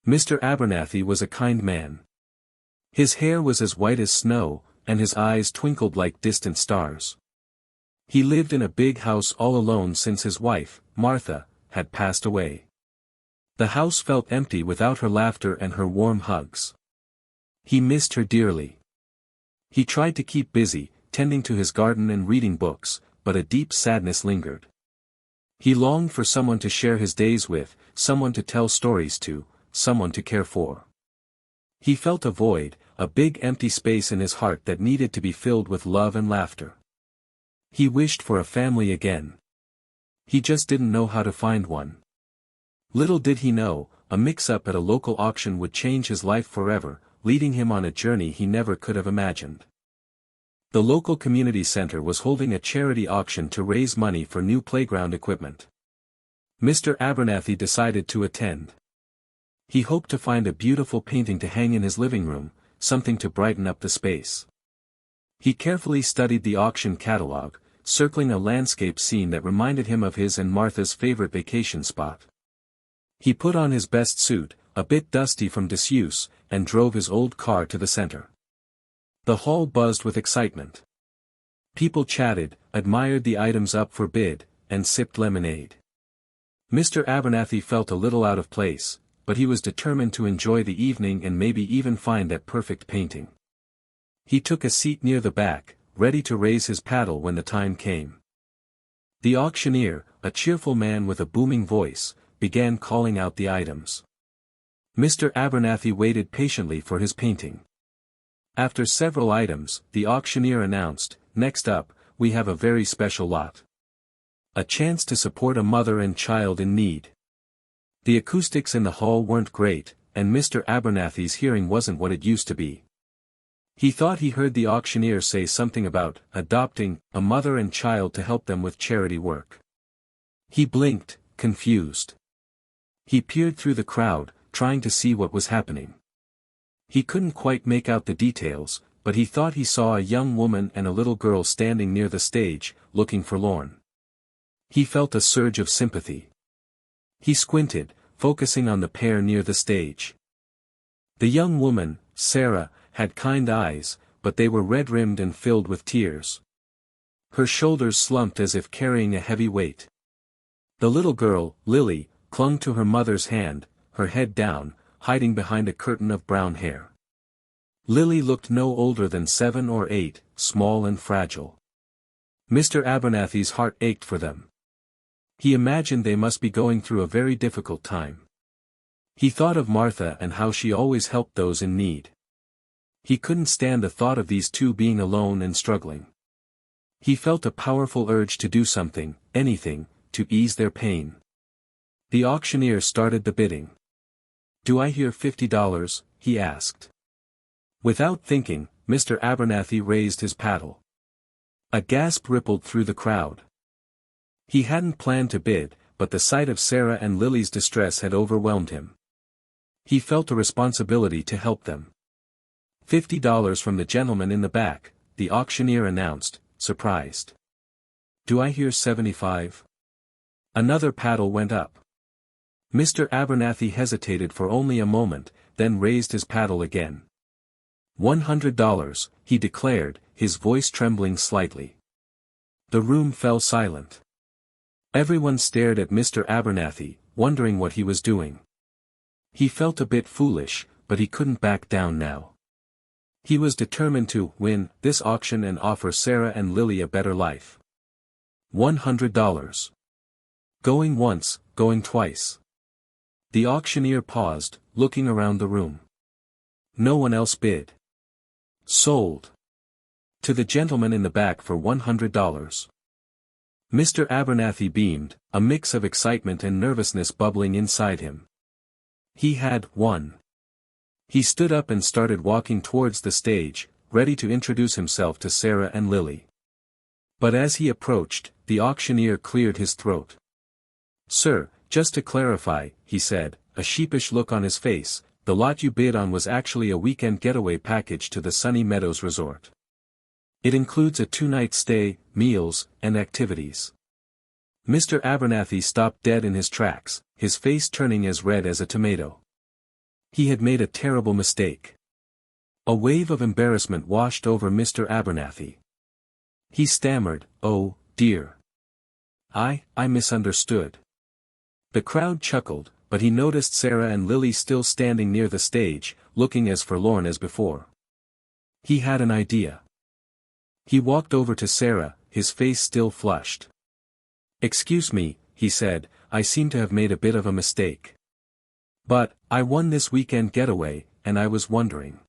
Mr. Abernathy was a kind man. His hair was as white as snow, and his eyes twinkled like distant stars. He lived in a big house all alone since his wife, Martha, had passed away. The house felt empty without her laughter and her warm hugs. He missed her dearly. He tried to keep busy, tending to his garden and reading books, but a deep sadness lingered. He longed for someone to share his days with, someone to tell stories to, someone to care for. He felt a void, a big empty space in his heart that needed to be filled with love and laughter. He wished for a family again. He just didn't know how to find one. Little did he know, a mix-up at a local auction would change his life forever, leading him on a journey he never could have imagined. The local community center was holding a charity auction to raise money for new playground equipment. Mr. Abernathy decided to attend. He hoped to find a beautiful painting to hang in his living room, something to brighten up the space. He carefully studied the auction catalog, circling a landscape scene that reminded him of his and Martha's favorite vacation spot. He put on his best suit, a bit dusty from disuse, and drove his old car to the center. The hall buzzed with excitement. People chatted, admired the items up for bid, and sipped lemonade. Mr. Abernathy felt a little out of place, but he was determined to enjoy the evening and maybe even find that perfect painting. He took a seat near the back, ready to raise his paddle when the time came. The auctioneer, a cheerful man with a booming voice, began calling out the items. Mr. Abernathy waited patiently for his painting. After several items, the auctioneer announced, "Next up, we have a very special lot. A chance to support a mother and child in need." The acoustics in the hall weren't great, and Mr. Abernathy's hearing wasn't what it used to be. He thought he heard the auctioneer say something about adopting a mother and child to help them with charity work. He blinked, confused. He peered through the crowd, trying to see what was happening. He couldn't quite make out the details, but he thought he saw a young woman and a little girl standing near the stage, looking forlorn. He felt a surge of sympathy. He squinted, focusing on the pair near the stage. The young woman, Sarah, had kind eyes, but they were red-rimmed and filled with tears. Her shoulders slumped as if carrying a heavy weight. The little girl, Lily, clung to her mother's hand, her head down, hiding behind a curtain of brown hair. Lily looked no older than 7 or 8, small and fragile. Mr. Abernathy's heart ached for them. He imagined they must be going through a very difficult time. He thought of Martha and how she always helped those in need. He couldn't stand the thought of these two being alone and struggling. He felt a powerful urge to do something, anything, to ease their pain. The auctioneer started the bidding. "Do I hear $50? He asked. Without thinking, Mr. Abernathy raised his paddle. A gasp rippled through the crowd. He hadn't planned to bid, but the sight of Sarah and Lily's distress had overwhelmed him. He felt a responsibility to help them. $50 from the gentleman in the back, the auctioneer announced, surprised. "Do I hear 75? Another paddle went up. Mr. Abernathy hesitated for only a moment, then raised his paddle again. $100, he declared, his voice trembling slightly. The room fell silent. Everyone stared at Mr. Abernathy, wondering what he was doing. He felt a bit foolish, but he couldn't back down now. He was determined to win this auction and offer Sarah and Lily a better life. $100. Going once, going twice. The auctioneer paused, looking around the room. No one else bid. Sold. To the gentleman in the back for $100. Mr. Abernathy beamed, a mix of excitement and nervousness bubbling inside him. He had won. He stood up and started walking towards the stage, ready to introduce himself to Sarah and Lily. But as he approached, the auctioneer cleared his throat. "Sir, just to clarify," he said, a sheepish look on his face, "the lot you bid on was actually a weekend getaway package to the Sunny Meadows Resort. It includes a 2-night stay, meals, and activities." Mr. Abernathy stopped dead in his tracks, his face turning as red as a tomato. He had made a terrible mistake. A wave of embarrassment washed over Mr. Abernathy. He stammered, "Oh, dear. I misunderstood." The crowd chuckled, but he noticed Sarah and Lily still standing near the stage, looking as forlorn as before. He had an idea. He walked over to Sarah, his face still flushed. "Excuse me," he said, "I seem to have made a bit of a mistake. But, I won this weekend getaway, and I was wondering.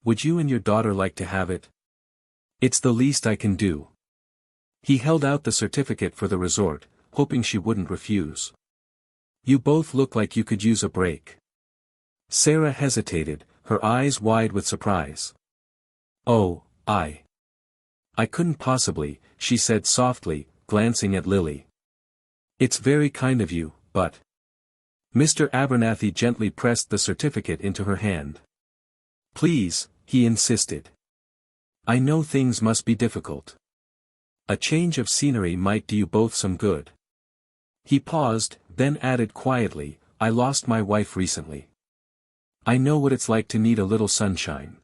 Would you and your daughter like to have it? It's the least I can do." He held out the certificate for the resort, hoping she wouldn't refuse. "You both look like you could use a break." Sarah hesitated, her eyes wide with surprise. "Oh, I couldn't possibly," she said softly, glancing at Lily. "It's very kind of you, but—" Mr. Abernathy gently pressed the certificate into her hand. "Please," he insisted. "I know things must be difficult. A change of scenery might do you both some good." He paused, then added quietly, "I lost my wife recently. I know what it's like to need a little sunshine."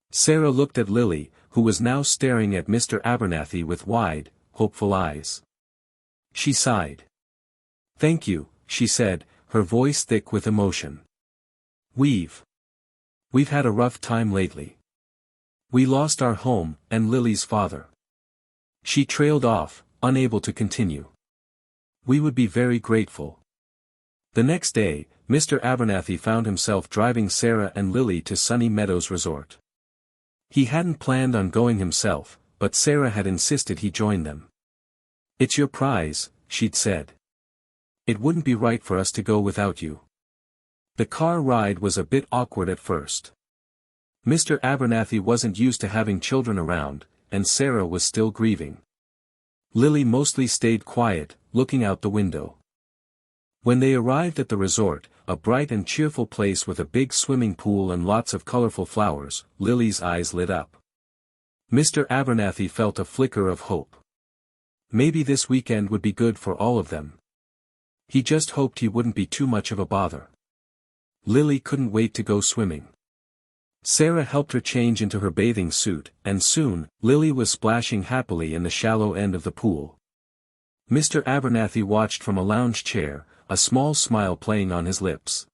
Sarah looked at Lily, who was now staring at Mr. Abernathy with wide, hopeful eyes. She sighed. "Thank you," she said, her voice thick with emotion. We've had a rough time lately. We lost our home, and Lily's father." She trailed off, unable to continue. "We would be very grateful." The next day, Mr. Abernathy found himself driving Sarah and Lily to Sunny Meadows Resort. He hadn't planned on going himself, but Sarah had insisted he join them. "It's your prize," she'd said. "It wouldn't be right for us to go without you." The car ride was a bit awkward at first. Mr. Abernathy wasn't used to having children around, and Sarah was still grieving. Lily mostly stayed quiet, looking out the window. When they arrived at the resort, a bright and cheerful place with a big swimming pool and lots of colorful flowers, Lily's eyes lit up. Mr. Abernathy felt a flicker of hope. Maybe this weekend would be good for all of them. He just hoped he wouldn't be too much of a bother. Lily couldn't wait to go swimming. Sarah helped her change into her bathing suit, and soon, Lily was splashing happily in the shallow end of the pool. Mr. Abernathy watched from a lounge chair, a small smile playing on his lips.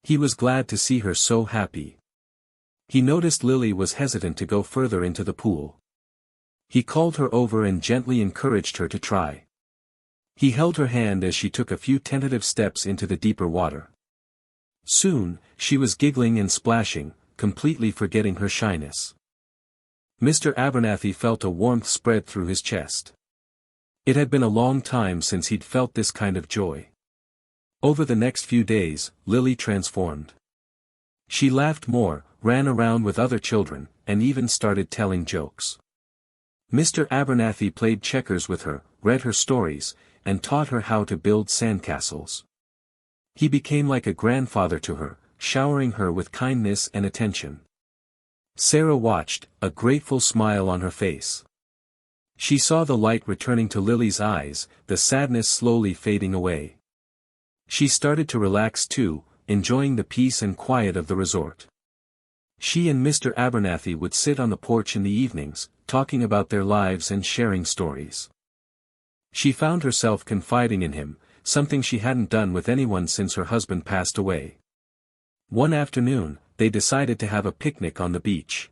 He was glad to see her so happy. He noticed Lily was hesitant to go further into the pool. He called her over and gently encouraged her to try. He held her hand as she took a few tentative steps into the deeper water. Soon, she was giggling and splashing, completely forgetting her shyness. Mr. Abernathy felt a warmth spread through his chest. It had been a long time since he'd felt this kind of joy. Over the next few days, Lily transformed. She laughed more, ran around with other children, and even started telling jokes. Mr. Abernathy played checkers with her, read her stories, and taught her how to build sandcastles. He became like a grandfather to her, showering her with kindness and attention. Sarah watched, a grateful smile on her face. She saw the light returning to Lily's eyes, the sadness slowly fading away. She started to relax too, enjoying the peace and quiet of the resort. She and Mr. Abernathy would sit on the porch in the evenings, talking about their lives and sharing stories. She found herself confiding in him, something she hadn't done with anyone since her husband passed away. One afternoon, they decided to have a picnic on the beach.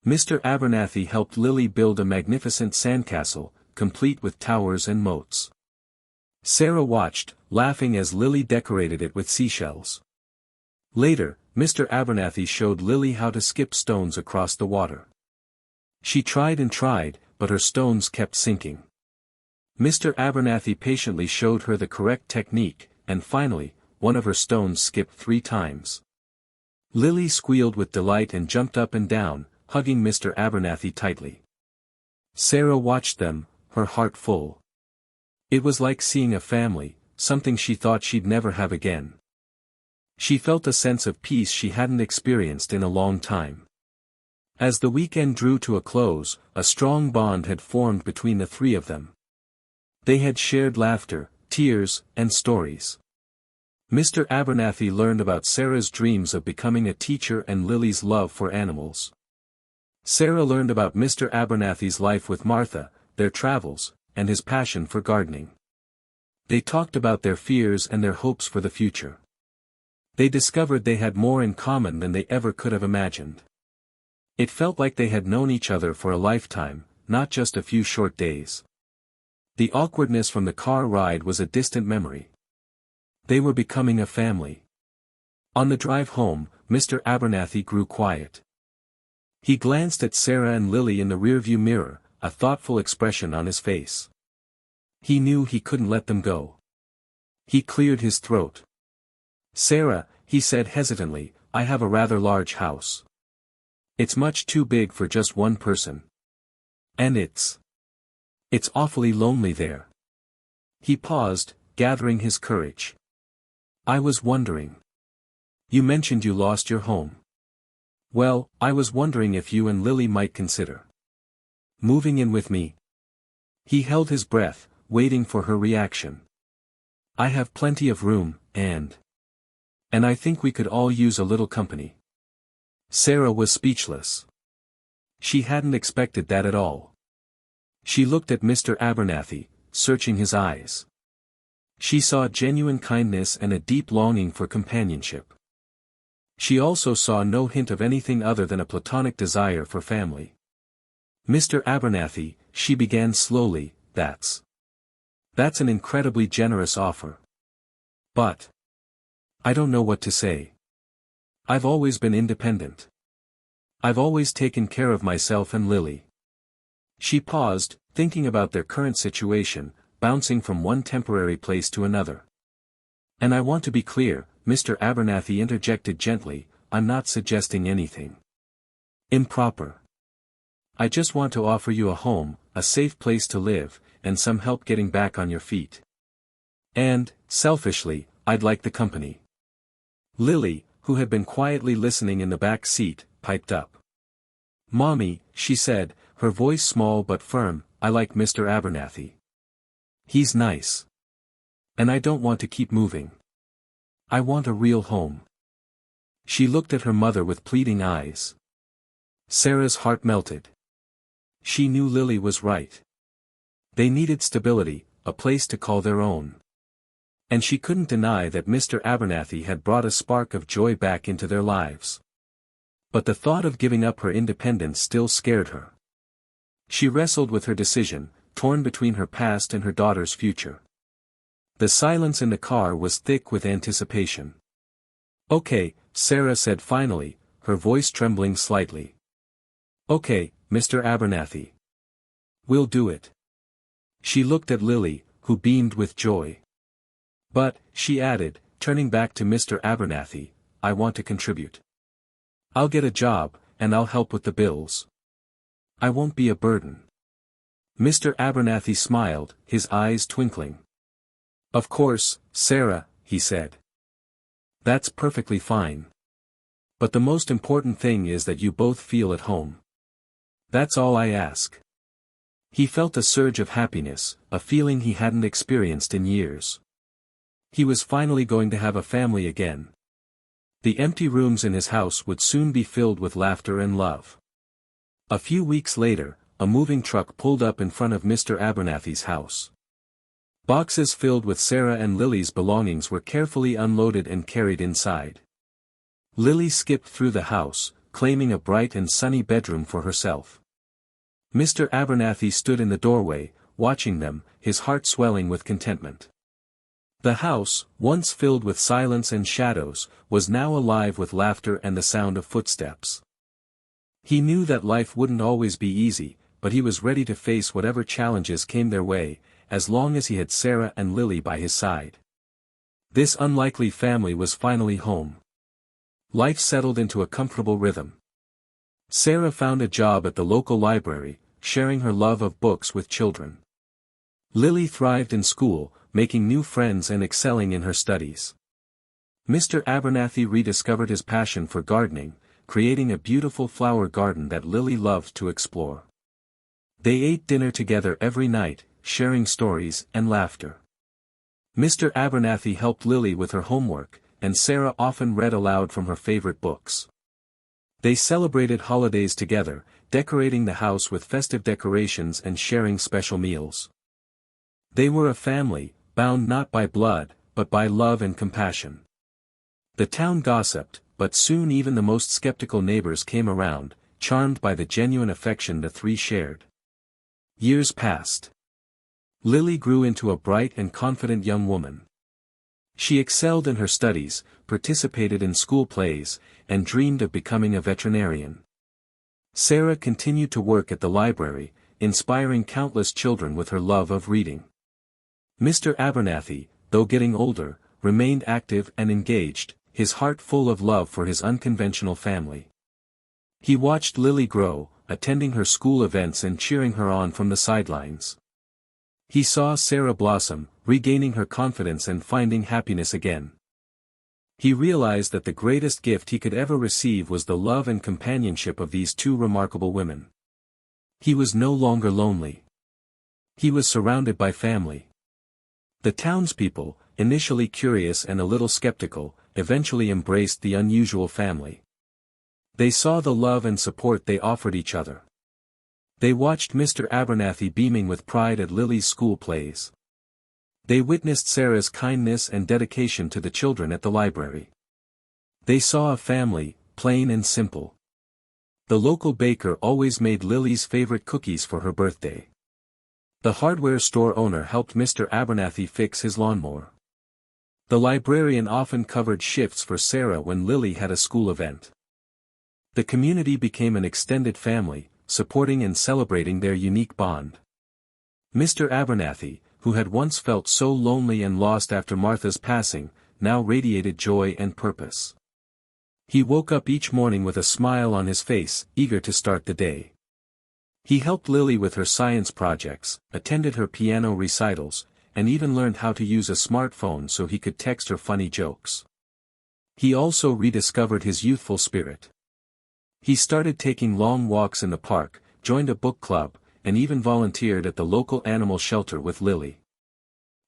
Mr. Abernathy helped Lily build a magnificent sandcastle, complete with towers and moats. Sarah watched, laughing as Lily decorated it with seashells. Later, Mr. Abernathy showed Lily how to skip stones across the water. She tried and tried, but her stones kept sinking. Mr. Abernathy patiently showed her the correct technique, and finally, one of her stones skipped 3 times. Lily squealed with delight and jumped up and down, hugging Mr. Abernathy tightly. Sarah watched them, her heart full. It was like seeing a family, something she thought she'd never have again. She felt a sense of peace she hadn't experienced in a long time. As the weekend drew to a close, a strong bond had formed between the 3 of them. They had shared laughter, tears, and stories. Mr. Abernathy learned about Sarah's dreams of becoming a teacher and Lily's love for animals. Sarah learned about Mr. Abernathy's life with Martha, their travels, and his passion for gardening. They talked about their fears and their hopes for the future. They discovered they had more in common than they ever could have imagined. It felt like they had known each other for a lifetime, not just a few short days. The awkwardness from the car ride was a distant memory. They were becoming a family. On the drive home, Mr. Abernathy grew quiet. He glanced at Sarah and Lily in the rearview mirror, a thoughtful expression on his face. He knew he couldn't let them go. He cleared his throat. "Sarah," he said hesitantly, "I have a rather large house. It's much too big for just one person. And it's awfully lonely there." He paused, gathering his courage. "I was wondering. You mentioned you lost your home. Well, I was wondering if you and Lily might consider moving in with me." He held his breath, waiting for her reaction. "I have plenty of room, and I think we could all use a little company." Sarah was speechless. She hadn't expected that at all. She looked at Mr. Abernathy, searching his eyes. She saw genuine kindness and a deep longing for companionship. She also saw no hint of anything other than a platonic desire for family. "Mr. Abernathy," she began slowly, that's an incredibly generous offer. But I don't know what to say. I've always been independent. I've always taken care of myself and Lily." She paused, thinking about their current situation, bouncing from one temporary place to another. "And I want to be clear," Mr. Abernathy interjected gently, "I'm not suggesting anything improper. I just want to offer you a home, a safe place to live, and some help getting back on your feet. And, selfishly, I'd like the company." Lily, who had been quietly listening in the back seat, piped up. "Mommy," she said, her voice small but firm, "I like Mr. Abernathy. He's nice. And I don't want to keep moving. I want a real home." She looked at her mother with pleading eyes. Sarah's heart melted. She knew Lily was right. They needed stability, a place to call their own. And she couldn't deny that Mr. Abernathy had brought a spark of joy back into their lives. But the thought of giving up her independence still scared her. She wrestled with her decision, torn between her past and her daughter's future. The silence in the car was thick with anticipation. "Okay," Sarah said finally, her voice trembling slightly. "Okay, Mr. Abernathy. We'll do it." She looked at Lily, who beamed with joy. "But," she added, turning back to Mr. Abernathy, "I want to contribute. I'll get a job, and I'll help with the bills. I won't be a burden." Mr. Abernathy smiled, his eyes twinkling. "Of course, Sarah," he said. "That's perfectly fine. But the most important thing is that you both feel at home. That's all I ask." He felt a surge of happiness, a feeling he hadn't experienced in years. He was finally going to have a family again. The empty rooms in his house would soon be filled with laughter and love. A few weeks later, a moving truck pulled up in front of Mr. Abernathy's house. Boxes filled with Sarah and Lily's belongings were carefully unloaded and carried inside. Lily skipped through the house, claiming a bright and sunny bedroom for herself. Mr. Abernathy stood in the doorway, watching them, his heart swelling with contentment. The house, once filled with silence and shadows, was now alive with laughter and the sound of footsteps. He knew that life wouldn't always be easy, but he was ready to face whatever challenges came their way, as long as he had Sarah and Lily by his side. This unlikely family was finally home. Life settled into a comfortable rhythm. Sarah found a job at the local library, sharing her love of books with children. Lily thrived in school, making new friends and excelling in her studies. Mr. Abernathy rediscovered his passion for gardening, creating a beautiful flower garden that Lily loved to explore. They ate dinner together every night, sharing stories and laughter. Mr. Abernathy helped Lily with her homework, and Sarah often read aloud from her favorite books. They celebrated holidays together, decorating the house with festive decorations and sharing special meals. They were a family, bound not by blood, but by love and compassion. The town gossiped, but soon even the most skeptical neighbors came around, charmed by the genuine affection the three shared. Years passed. Lily grew into a bright and confident young woman. She excelled in her studies, participated in school plays, and dreamed of becoming a veterinarian. Sarah continued to work at the library, inspiring countless children with her love of reading. Mr. Abernathy, though getting older, remained active and engaged, his heart full of love for his unconventional family. He watched Lily grow, attending her school events and cheering her on from the sidelines. He saw Sarah blossom, regaining her confidence and finding happiness again. He realized that the greatest gift he could ever receive was the love and companionship of these two remarkable women. He was no longer lonely. He was surrounded by family. The townspeople, initially curious and a little skeptical, eventually embraced the unusual family. They saw the love and support they offered each other. They watched Mr. Abernathy beaming with pride at Lily's school plays. They witnessed Sarah's kindness and dedication to the children at the library. They saw a family, plain and simple. The local baker always made Lily's favorite cookies for her birthday. The hardware store owner helped Mr. Abernathy fix his lawnmower. The librarian often covered shifts for Sarah when Lily had a school event. The community became an extended family, supporting and celebrating their unique bond. Mr. Abernathy, who had once felt so lonely and lost after Martha's passing, now radiated joy and purpose. He woke up each morning with a smile on his face, eager to start the day. He helped Lily with her science projects, attended her piano recitals, and even learned how to use a smartphone so he could text her funny jokes. He also rediscovered his youthful spirit. He started taking long walks in the park, joined a book club, and even volunteered at the local animal shelter with Lily.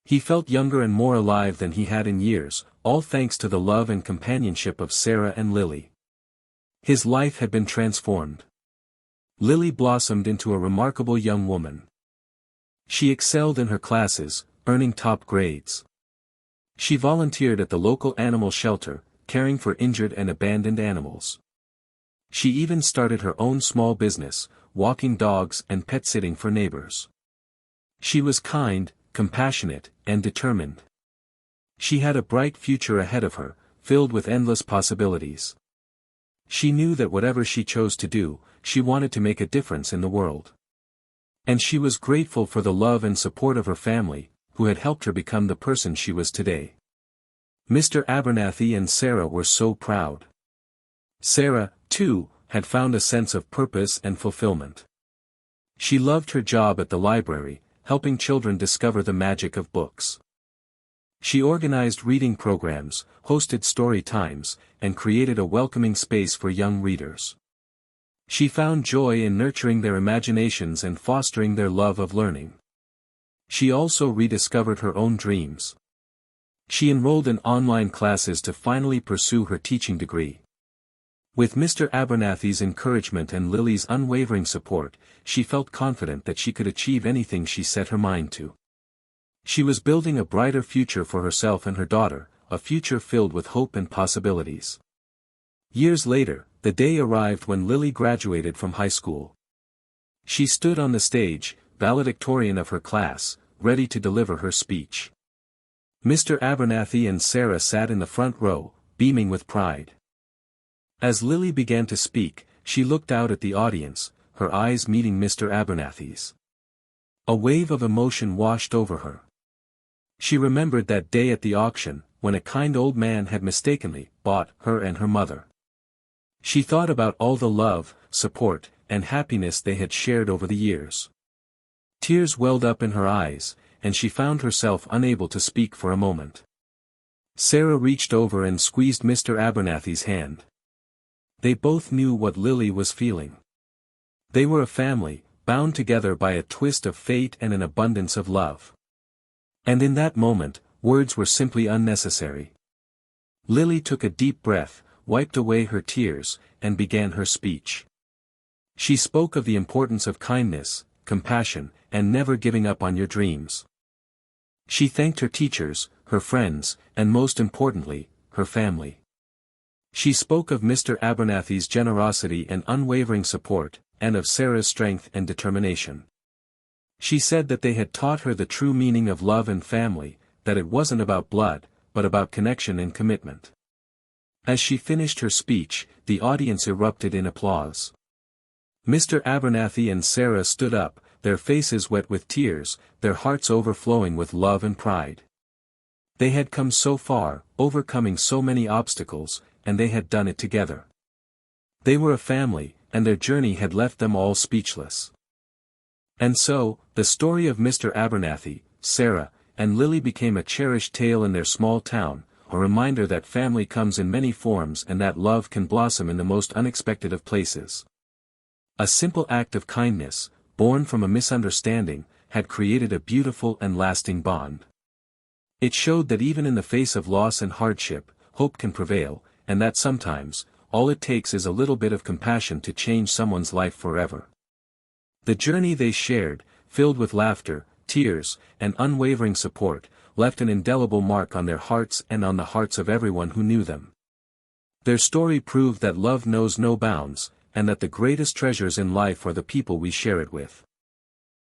He felt younger and more alive than he had in years, all thanks to the love and companionship of Sarah and Lily. His life had been transformed. Lily blossomed into a remarkable young woman. She excelled in her classes, earning top grades. She volunteered at the local animal shelter, caring for injured and abandoned animals. She even started her own small business, walking dogs and pet sitting for neighbors. She was kind, compassionate, and determined. She had a bright future ahead of her, filled with endless possibilities. She knew that whatever she chose to do, she wanted to make a difference in the world. And she was grateful for the love and support of her family, who had helped her become the person she was today. Mr. Abernathy and Sarah were so proud. Sarah, too, had found a sense of purpose and fulfillment. She loved her job at the library, helping children discover the magic of books. She organized reading programs, hosted story times, and created a welcoming space for young readers. She found joy in nurturing their imaginations and fostering their love of learning. She also rediscovered her own dreams. She enrolled in online classes to finally pursue her teaching degree. With Mr. Abernathy's encouragement and Lily's unwavering support, she felt confident that she could achieve anything she set her mind to. She was building a brighter future for herself and her daughter, a future filled with hope and possibilities. Years later, the day arrived when Lily graduated from high school. She stood on the stage, valedictorian of her class, ready to deliver her speech. Mr. Abernathy and Sarah sat in the front row, beaming with pride. As Lily began to speak, she looked out at the audience, her eyes meeting Mr. Abernathy's. A wave of emotion washed over her. She remembered that day at the auction, when a kind old man had mistakenly bought her and her mother. She thought about all the love, support, and happiness they had shared over the years. Tears welled up in her eyes, and she found herself unable to speak for a moment. Sarah reached over and squeezed Mr. Abernathy's hand. They both knew what Lily was feeling. They were a family, bound together by a twist of fate and an abundance of love. And in that moment, Words were simply unnecessary. Lily took a deep breath, wiped away her tears, and began her speech. She spoke of the importance of kindness, compassion, and never giving up on your dreams. She thanked her teachers, her friends, and most importantly, her family. She spoke of Mr. Abernathy's generosity and unwavering support, and of Sarah's strength and determination. She said that they had taught her the true meaning of love and family, that it wasn't about blood, but about connection and commitment. As she finished her speech, the audience erupted in applause. Mr. Abernathy and Sarah stood up, their faces wet with tears, their hearts overflowing with love and pride. They had come so far, overcoming so many obstacles, and they had done it together. They were a family, and their journey had left them all speechless. And so, the story of Mr. Abernathy, Sarah, and Lily became a cherished tale in their small town, a reminder that family comes in many forms and that love can blossom in the most unexpected of places. A simple act of kindness, born from a misunderstanding, had created a beautiful and lasting bond. It showed that even in the face of loss and hardship, hope can prevail, and that sometimes, all it takes is a little bit of compassion to change someone's life forever. The journey they shared, filled with laughter, tears, and unwavering support, left an indelible mark on their hearts and on the hearts of everyone who knew them. Their story proved that love knows no bounds, and that the greatest treasures in life are the people we share it with.